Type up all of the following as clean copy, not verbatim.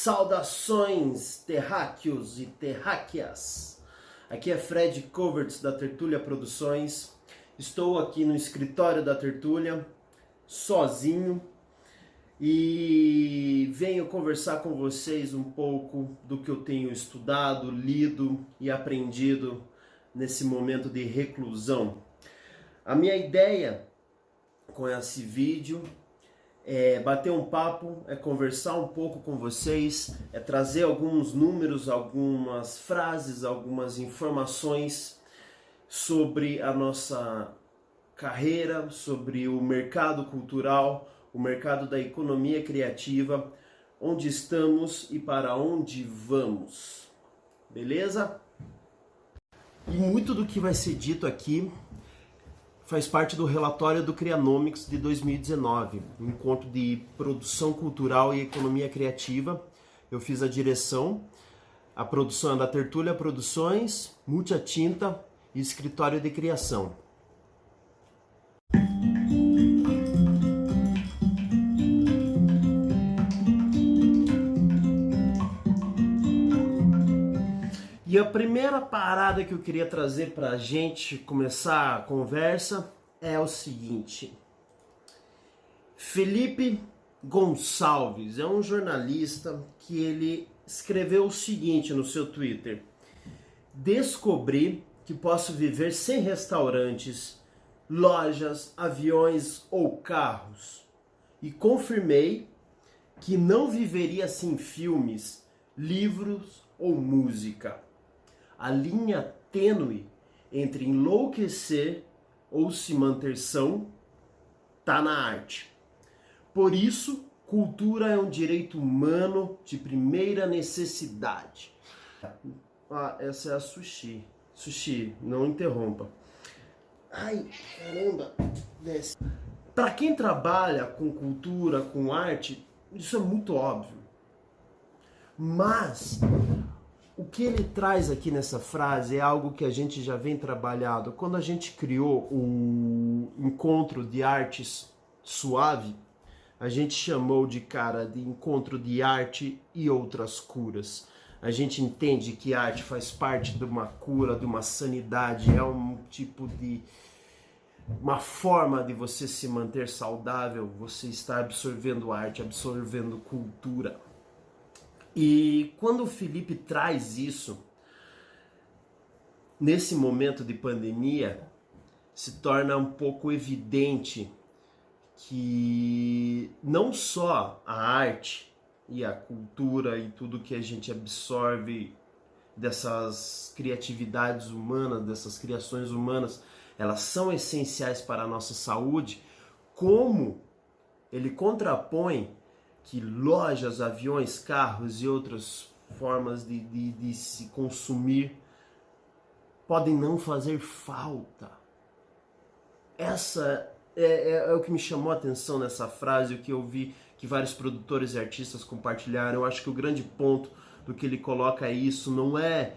Saudações, terráqueos e terráqueas! Aqui é Fred Coverts da Tertúlia Produções. Estou aqui no escritório da Tertúlia, sozinho, e venho conversar com vocês um pouco do que eu tenho estudado, lido e aprendido nesse momento de reclusão. A minha ideia com esse vídeo é bater um papo, é conversar um pouco com vocês, é trazer alguns números, algumas frases, algumas informações sobre a nossa carreira, sobre o mercado cultural, o mercado da economia criativa, onde estamos e para onde vamos. Beleza? E muito do que vai ser dito aqui faz parte do relatório do Crianomics de 2019, um encontro de produção cultural e economia criativa. Eu fiz a direção, a produção é da Tertúlia Produções, Multia Tinta e Escritório de Criação. E a primeira parada que eu queria trazer para a gente começar a conversa é o seguinte. Felipe Gonçalves é um jornalista que ele escreveu o seguinte no seu Twitter: descobri que posso viver sem restaurantes, lojas, aviões ou carros. E confirmei que não viveria sem filmes, livros ou música. A linha tênue entre enlouquecer ou se manter são tá na arte. Por isso, cultura é um direito humano de primeira necessidade. Essa é a Sushi. Sushi, não interrompa. Ai, caramba, desce. Para quem trabalha com cultura, com arte, isso é muito óbvio. Mas o que ele traz aqui nessa frase é algo que a gente já vem trabalhando. Quando a gente criou o encontro de artes suave, a gente chamou de encontro de arte e outras curas. A gente entende que a arte faz parte de uma cura, de uma sanidade, é um tipo de uma forma de você se manter saudável, você está absorvendo arte, absorvendo cultura. E quando o Felipe traz isso, nesse momento de pandemia, se torna um pouco evidente que não só a arte e a cultura e tudo que a gente absorve dessas criatividades humanas, dessas criações humanas, elas são essenciais para a nossa saúde, como ele contrapõe que lojas, aviões, carros e outras formas de se consumir podem não fazer falta. Essa é o que me chamou a atenção nessa frase, o que eu vi que vários produtores e artistas compartilharam. Eu acho que o grande ponto do que ele coloca é isso, não é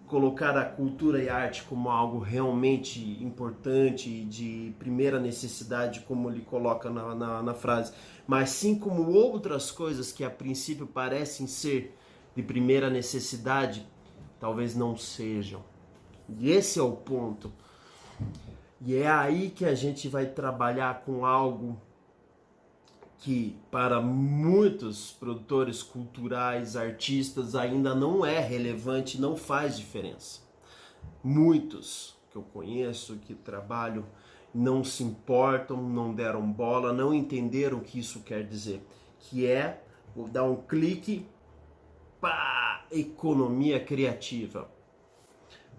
colocar a cultura e a arte como algo realmente importante, de primeira necessidade, como ele coloca na frase, mas sim como outras coisas que a princípio parecem ser de primeira necessidade, talvez não sejam. E esse é o ponto. E é aí que a gente vai trabalhar com algo que para muitos produtores culturais, artistas, ainda não é relevante, não faz diferença. Muitos que eu conheço, que trabalham, não se importam, não deram bola, não entenderam o que isso quer dizer. Que é dar um clique para economia criativa.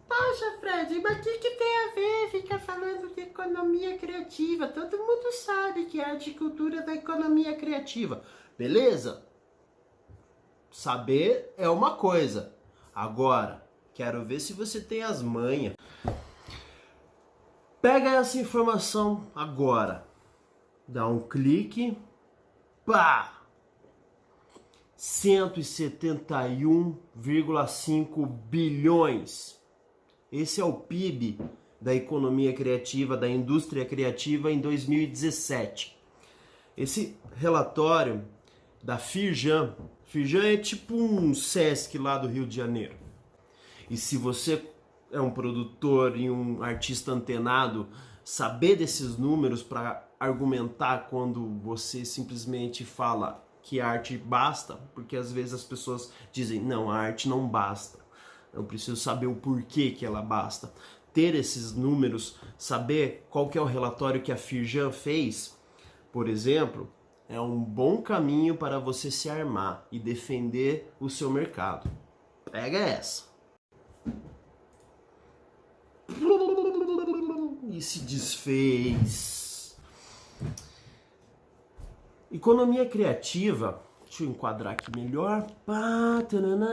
Poxa, Fred, mas o que tem a ver ficar falando de economia criativa? Todo mundo sabe que a arte e cultura é da economia criativa. Beleza? Saber é uma coisa. Agora, quero ver se você tem as manhas. Pega essa informação agora. Dá um clique. Pá! 171,5 bilhões. Esse é o PIB da economia criativa, da indústria criativa em 2017. Esse relatório da Firjan, Firjan é tipo um Sesc lá do Rio de Janeiro. E se você é um produtor e um artista antenado, saber desses números para argumentar quando você simplesmente fala que a arte basta, porque às vezes as pessoas dizem, não, a arte não basta. Eu preciso saber o porquê que ela basta. Ter esses números, saber qual que é o relatório que a Firjan fez, por exemplo, é um bom caminho para você se armar e defender o seu mercado. Pega essa. E se desfez. Economia criativa. Deixa eu enquadrar aqui melhor.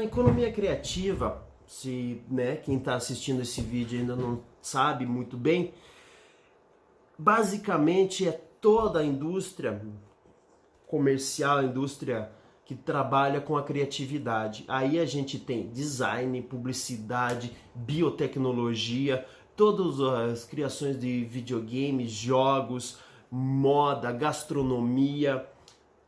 Economia criativa. Se, né, quem está assistindo esse vídeo ainda não sabe muito bem, basicamente é toda a indústria comercial, a indústria que trabalha com a criatividade. Aí a gente tem design, publicidade, biotecnologia, todas as criações de videogames, jogos, moda, gastronomia,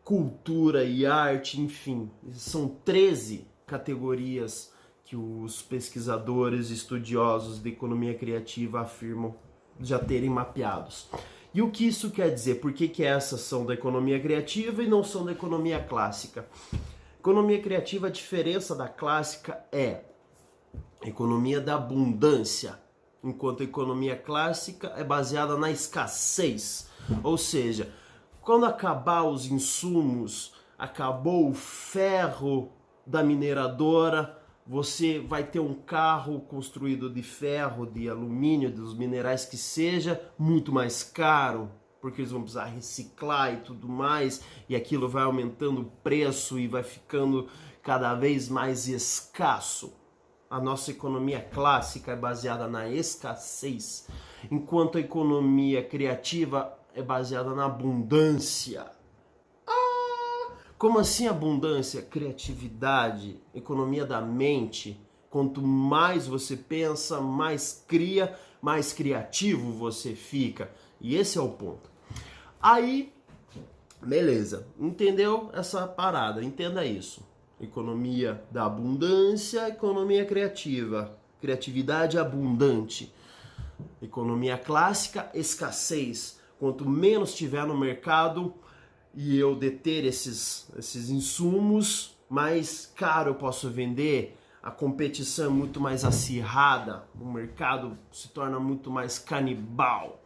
cultura e arte, enfim. São 13 categorias que os pesquisadores estudiosos de economia criativa afirmam já terem mapeados. E o que isso quer dizer? Por que essas são da economia criativa e não são da economia clássica? Economia criativa, a diferença da clássica é economia da abundância, enquanto a economia clássica é baseada na escassez. Ou seja, quando acabar os insumos, acabou o ferro da mineradora, você vai ter um carro construído de ferro, de alumínio, dos minerais que seja, muito mais caro, porque eles vão precisar reciclar e tudo mais, e aquilo vai aumentando o preço e vai ficando cada vez mais escasso. A nossa economia clássica é baseada na escassez, enquanto a economia criativa é baseada na abundância. Como assim abundância? Criatividade, economia da mente. Quanto mais você pensa, mais cria, mais criativo você fica. E esse é o ponto. Aí, beleza. Entendeu essa parada? Entenda isso. Economia da abundância, economia criativa. Criatividade abundante. Economia clássica, escassez. Quanto menos tiver no mercado e eu deter esses insumos, mais caro eu posso vender, a competição é muito mais acirrada, o mercado se torna muito mais canibal.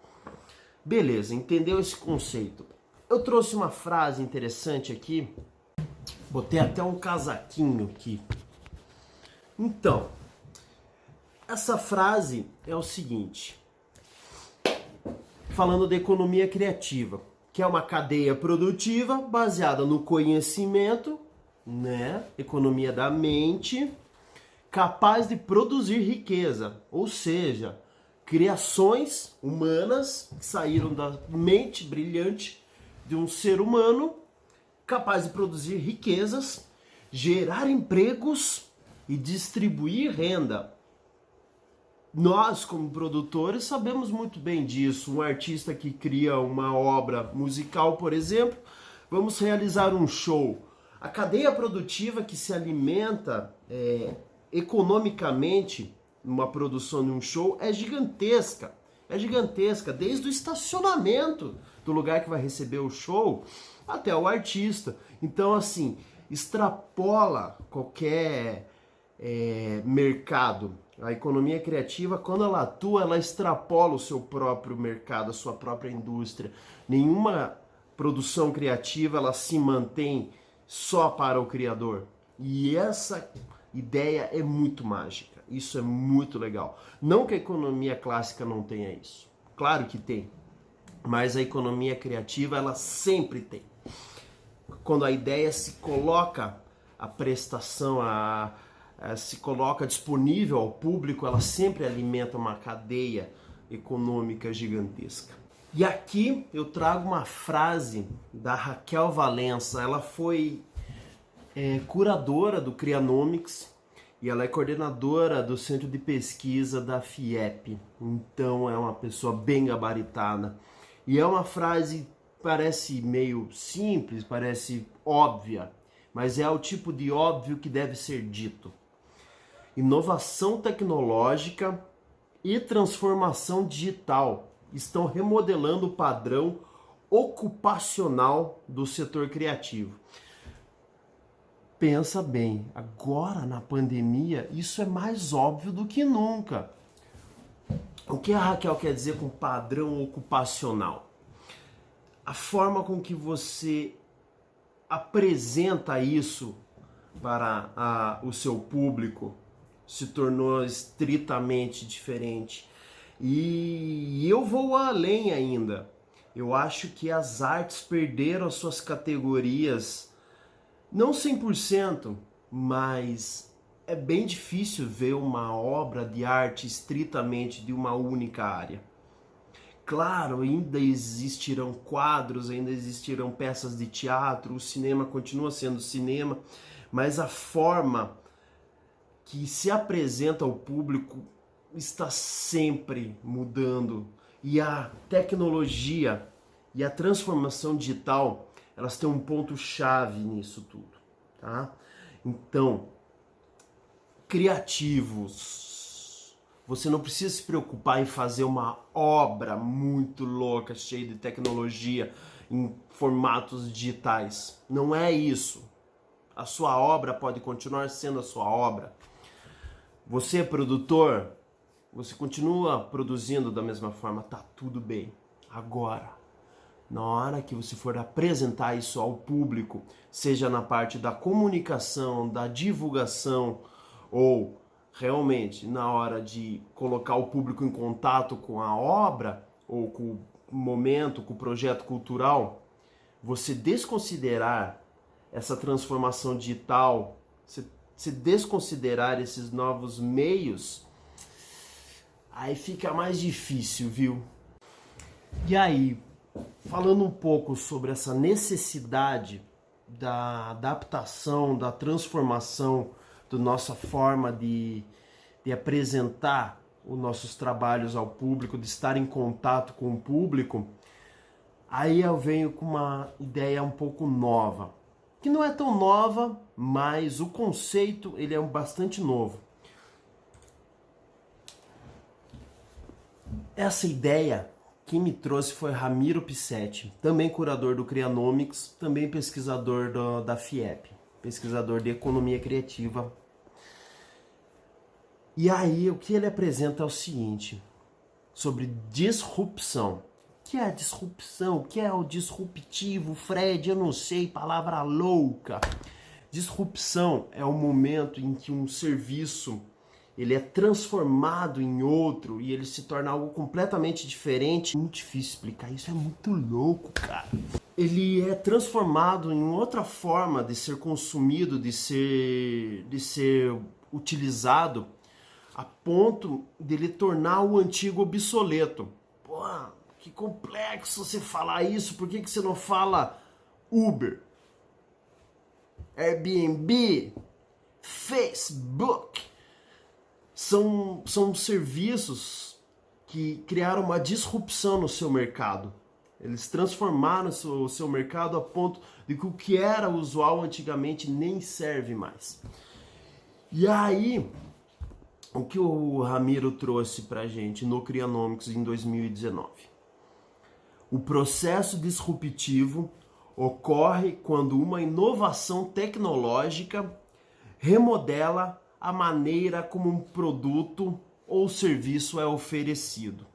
Beleza, entendeu esse conceito? Eu trouxe uma frase interessante aqui, botei até um casaquinho aqui. Então, essa frase é o seguinte, falando da economia criativa, que é uma cadeia produtiva baseada no conhecimento, né? Economia da mente, capaz de produzir riqueza, ou seja, criações humanas que saíram da mente brilhante de um ser humano, capaz de produzir riquezas, gerar empregos e distribuir renda. Nós, como produtores, sabemos muito bem disso. Um artista que cria uma obra musical, por exemplo, vamos realizar um show. A cadeia produtiva que se alimenta economicamente numa produção de um show é gigantesca. É gigantesca, desde o estacionamento do lugar que vai receber o show até o artista. Então, assim, extrapola qualquer mercado. A economia criativa, quando ela atua, ela extrapola o seu próprio mercado, a sua própria indústria. Nenhuma produção criativa ela se mantém só para o criador. E essa ideia é muito mágica. Isso é muito legal. Não que a economia clássica não tenha isso. Claro que tem. Mas a economia criativa, ela sempre tem. Quando a ideia se coloca a prestação, se coloca disponível ao público, ela sempre alimenta uma cadeia econômica gigantesca. E aqui eu trago uma frase da Raquel Valença. Ela foi curadora do Crianomics e ela é coordenadora do Centro de Pesquisa da FIEP. Então é uma pessoa bem gabaritada. E é uma frase, parece meio simples, parece óbvia, mas é o tipo de óbvio que deve ser dito. Inovação tecnológica e transformação digital estão remodelando o padrão ocupacional do setor criativo. Pensa bem, agora na pandemia isso é mais óbvio do que nunca. O que a Raquel quer dizer com padrão ocupacional? A forma com que você apresenta isso para o seu público se tornou estritamente diferente. E eu vou além ainda. Eu acho que as artes perderam as suas categorias, não 100%, mas é bem difícil ver uma obra de arte estritamente de uma única área. Claro, ainda existirão quadros, ainda existirão peças de teatro, o cinema continua sendo cinema, mas a forma que se apresenta ao público está sempre mudando. E a tecnologia e a transformação digital, elas têm um ponto-chave nisso tudo, tá? Então, criativos, você não precisa se preocupar em fazer uma obra muito louca, cheia de tecnologia, em formatos digitais. Não é isso. A sua obra pode continuar sendo a sua obra. Você é produtor, você continua produzindo da mesma forma, tá tudo bem. Agora, na hora que você for apresentar isso ao público, seja na parte da comunicação, da divulgação, ou realmente na hora de colocar o público em contato com a obra, ou com o momento, com o projeto cultural, você desconsiderar essa transformação digital, se desconsiderar esses novos meios, aí fica mais difícil, viu? E aí, falando um pouco sobre essa necessidade da adaptação, da transformação da nossa forma de apresentar os nossos trabalhos ao público, de estar em contato com o público, aí eu venho com uma ideia um pouco nova, que não é tão nova, mas o conceito ele é bastante novo. Essa ideia quem me trouxe foi Ramiro Pissetti, também curador do Crianomics, também pesquisador da FIEP, pesquisador de economia criativa. E aí o que ele apresenta é o seguinte, sobre disrupção. O que é a disrupção? O que é o disruptivo? Fred, eu não sei, palavra louca. Disrupção é o momento em que um serviço ele é transformado em outro e ele se torna algo completamente diferente. Muito difícil explicar, isso é muito louco, cara. Ele é transformado em outra forma de ser consumido, de ser utilizado, a ponto de ele tornar o antigo obsoleto. Pô, que complexo você falar isso, por que você não fala Uber, Airbnb, Facebook? São serviços que criaram uma disrupção no seu mercado. Eles transformaram o seu mercado a ponto de que o que era usual antigamente nem serve mais. E aí, o que o Ramiro trouxe pra gente no Crianomics em 2019? O processo disruptivo ocorre quando uma inovação tecnológica remodela a maneira como um produto ou serviço é oferecido.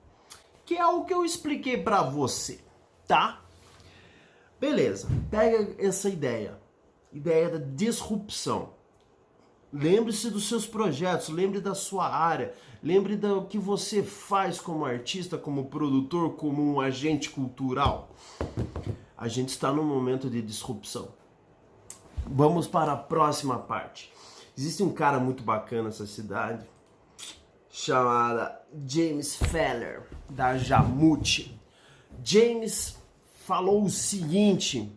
Que é o que eu expliquei para você, tá? Beleza, pega essa ideia da disrupção. Lembre-se dos seus projetos, lembre da sua área, lembre do que você faz como artista, como produtor, como um agente cultural. A gente está num momento de disrupção. Vamos para a próxima parte. Existe um cara muito bacana nessa cidade, chamada James Feller, da Jamute. James falou o seguinte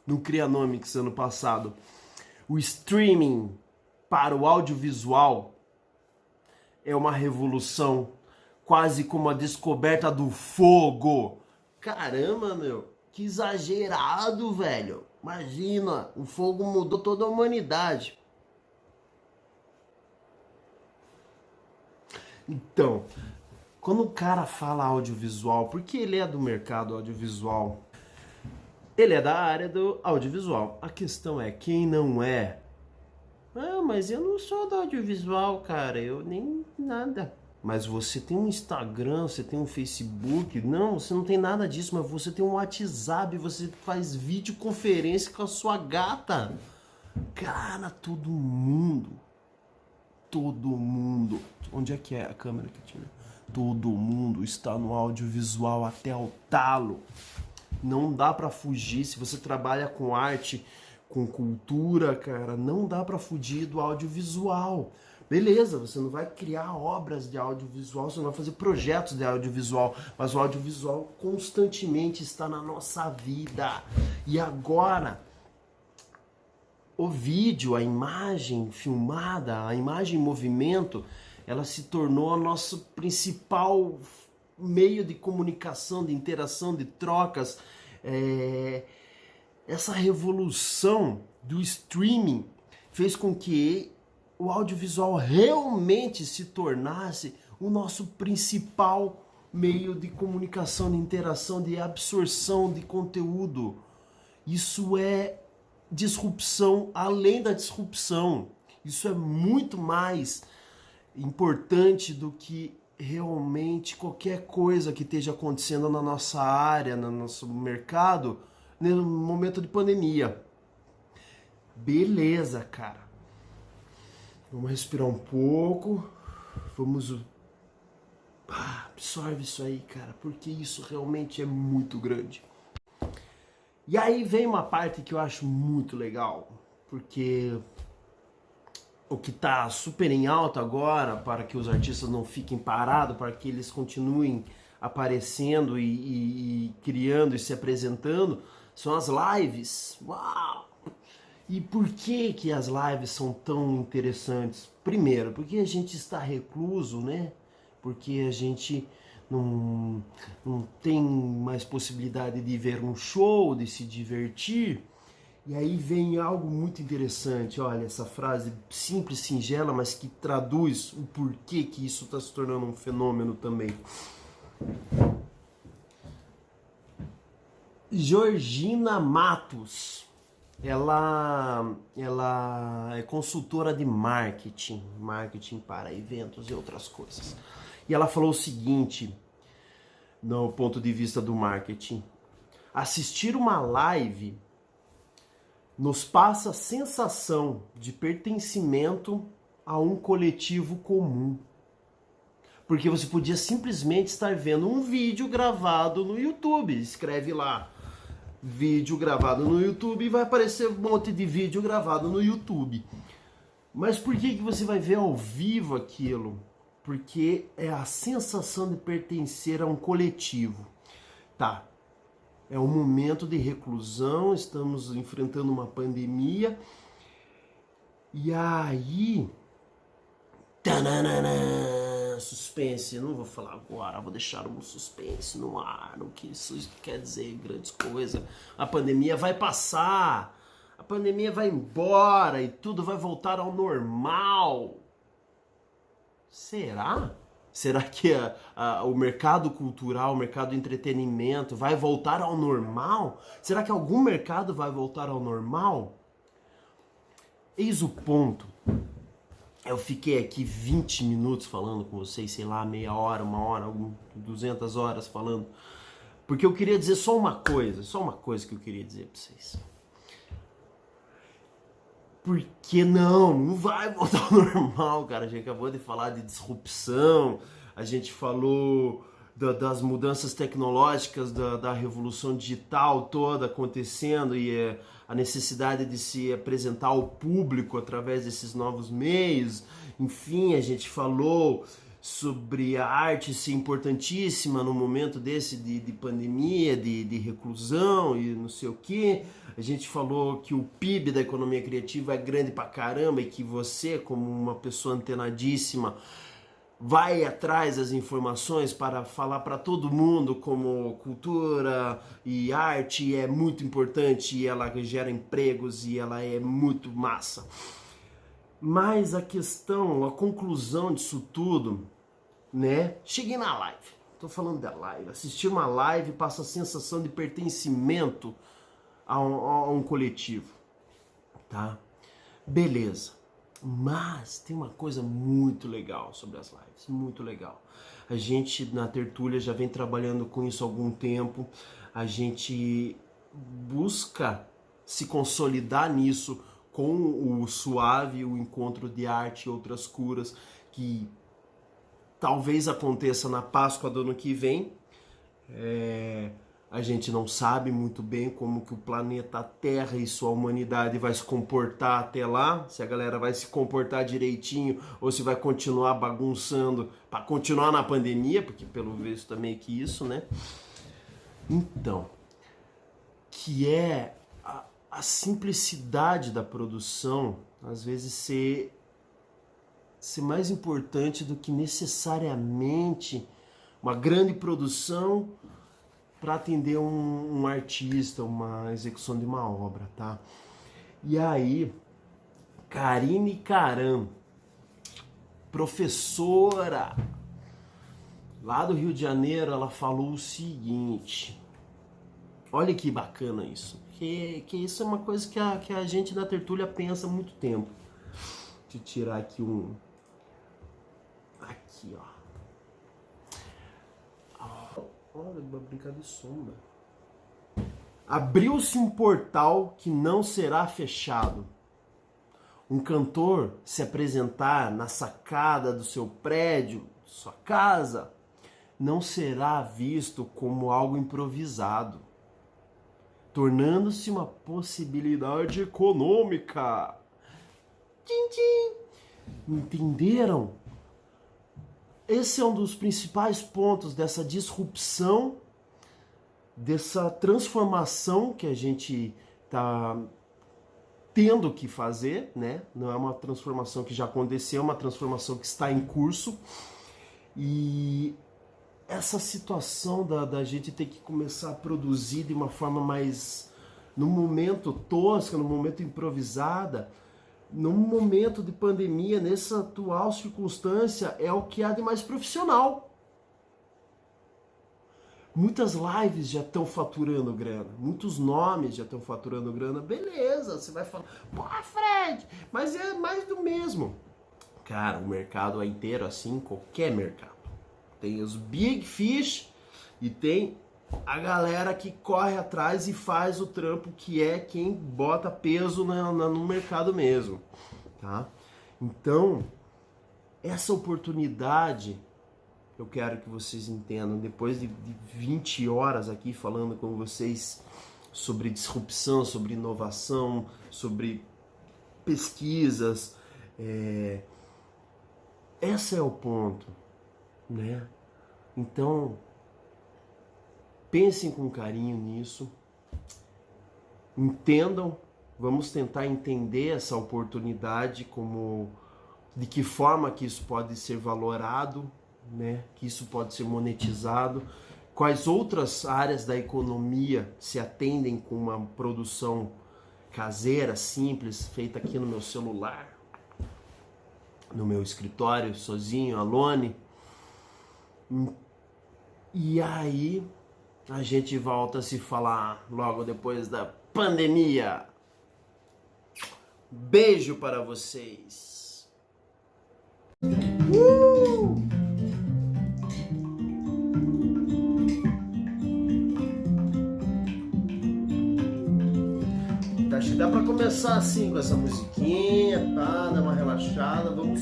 no Crianomics ano passado: o streaming para o audiovisual é uma revolução, quase como a descoberta do fogo. Caramba, meu, que exagerado, velho. Imagina, o fogo mudou toda a humanidade. Então, quando o cara fala audiovisual, porque ele é do mercado audiovisual, ele é da área do audiovisual. A questão é, quem não é? Ah, mas eu não sou do audiovisual, cara, eu nem nada. Mas você tem um Instagram, você tem um Facebook, não, você não tem nada disso, mas você tem um WhatsApp, você faz videoconferência com a sua gata. Cara, todo mundo, onde é que é a câmera que tira? Todo mundo está no audiovisual até o talo. Não dá pra fugir, se você trabalha com arte, com cultura, cara, não dá pra fugir do audiovisual. Beleza, você não vai criar obras de audiovisual, você não vai fazer projetos de audiovisual, mas o audiovisual constantemente está na nossa vida. E agora, o vídeo, a imagem filmada, a imagem em movimento, ela se tornou o nosso principal meio de comunicação, de interação, de trocas. Essa revolução do streaming fez com que o audiovisual realmente se tornasse o nosso principal meio de comunicação, de interação, de absorção de conteúdo. Isso é disrupção além da disrupção. Isso é muito mais importante do que realmente qualquer coisa que esteja acontecendo na nossa área, no nosso mercado, no momento de pandemia. Beleza, cara. Vamos respirar um pouco. Vamos... absorve isso aí, cara, porque isso realmente é muito grande. E aí vem uma parte que eu acho muito legal, porque o que está super em alta agora, para que os artistas não fiquem parados, para que eles continuem aparecendo e criando e se apresentando, são as lives. Uau! E por que que as lives são tão interessantes? Primeiro, porque a gente está recluso, né? Porque a gente não tem mais possibilidade de ver um show, de se divertir. E aí vem algo muito interessante, olha, essa frase simples, singela, mas que traduz o porquê que isso está se tornando um fenômeno também. Georgina Matos, ela é consultora de marketing para eventos e outras coisas. E ela falou o seguinte, no ponto de vista do marketing: assistir uma live nos passa a sensação de pertencimento a um coletivo comum. Porque você podia simplesmente estar vendo um vídeo gravado no YouTube. Escreve lá, vídeo gravado no YouTube, e vai aparecer um monte de vídeo gravado no YouTube. Mas por que você vai ver ao vivo aquilo? Porque é a sensação de pertencer a um coletivo. Tá, é um momento de reclusão, estamos enfrentando uma pandemia. E aí... tananana, suspense, não vou falar agora, vou deixar um suspense no ar, o que isso quer dizer grandes coisas. A pandemia vai passar, a pandemia vai embora e tudo vai voltar ao normal. Será? Será que o mercado cultural, o mercado do entretenimento vai voltar ao normal? Será que algum mercado vai voltar ao normal? Eis o ponto. Eu fiquei aqui 20 minutos falando com vocês, sei lá, meia hora, uma hora, 200 horas falando. Porque eu queria dizer só uma coisa que eu queria dizer pra vocês. Porque não vai voltar ao normal, cara. A gente acabou de falar de disrupção, a gente falou das mudanças tecnológicas, da revolução digital toda acontecendo e a necessidade de se apresentar ao público através desses novos meios. Enfim, a gente falou sobre a arte ser importantíssima no momento desse de pandemia, de reclusão e não sei o que. A gente falou que o PIB da economia criativa é grande pra caramba e que você, como uma pessoa antenadíssima, vai atrás das informações para falar para todo mundo como cultura e arte é muito importante e ela gera empregos e ela é muito massa. Mas a questão, a conclusão disso tudo, né? Cheguei na live, tô falando da live, assistir uma live passa a sensação de pertencimento a um coletivo, tá? Beleza. Mas tem uma coisa muito legal sobre as lives, muito legal. A gente na Tertúlia já vem trabalhando com isso há algum tempo, a gente busca se consolidar nisso com o Suave, o encontro de arte e outras curas, que talvez aconteça na Páscoa do ano que vem. A gente não sabe muito bem como que o planeta Terra e sua humanidade vai se comportar até lá, se a galera vai se comportar direitinho ou se vai continuar bagunçando para continuar na pandemia, porque pelo visto também é que isso, né? Então, que é a simplicidade da produção, às vezes ser mais importante do que necessariamente uma grande produção para atender um artista, uma execução de uma obra, tá? E aí, Karine Karam, professora lá do Rio de Janeiro, ela falou o seguinte, olha que bacana isso, que isso é uma coisa que a gente da Tertúlia pensa há muito tempo. Deixa eu tirar aqui aqui, ó. Olha, uma brincadeira de sombra. Abriu-se um portal que não será fechado. Um cantor se apresentar na sacada do seu prédio, sua casa, não será visto como algo improvisado, tornando-se uma possibilidade econômica. Tchim, tchim. Entenderam? Esse é um dos principais pontos dessa disrupção, dessa transformação que a gente está tendo que fazer, né? Não é uma transformação que já aconteceu, é uma transformação que está em curso. E essa situação da gente ter que começar a produzir de uma forma mais, no momento tosca, no momento improvisada, num momento de pandemia, nessa atual circunstância, é o que há de mais profissional. Muitas lives já estão faturando grana, muitos nomes já estão faturando grana. Beleza, você vai falar, pô, Fred, mas é mais do mesmo. Cara, o mercado é inteiro assim, qualquer mercado. Tem os big fish e tem a galera que corre atrás e faz o trampo, que é quem bota peso no mercado mesmo, tá? Então, essa oportunidade, eu quero que vocês entendam, depois de 20 horas aqui falando com vocês sobre disrupção, sobre inovação, sobre pesquisas, esse é o ponto, né? Então, pensem com carinho nisso, entendam, vamos tentar entender essa oportunidade, como, de que forma que isso pode ser valorado, né? Que isso pode ser monetizado, quais outras áreas da economia se atendem com uma produção caseira, simples, feita aqui no meu celular, no meu escritório, sozinho, alone. E aí a gente volta a se falar logo depois da pandemia. Beijo para vocês. Acho que dá para começar assim com essa musiquinha, tá? Dar uma relaxada, vamos